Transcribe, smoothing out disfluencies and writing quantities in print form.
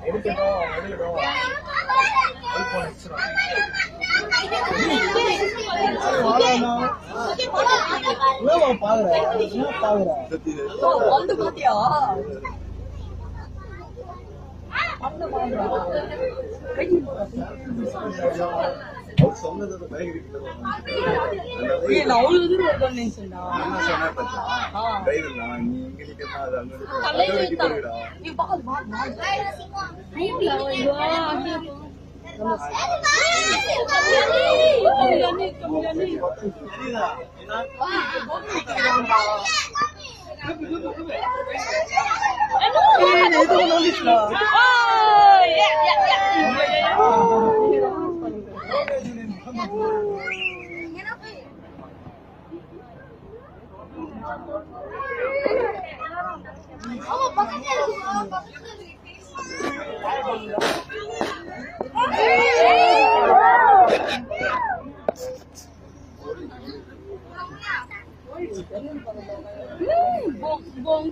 எடுத்துட்டோம் எடுத்துட்டோம் ஐபோன் வந்து பாத்தியா சொன்னது பயங்கர அவ்வளவு தூரம் வருதுன்னு நினைச்சேன்டா நீ பால் பால் Bong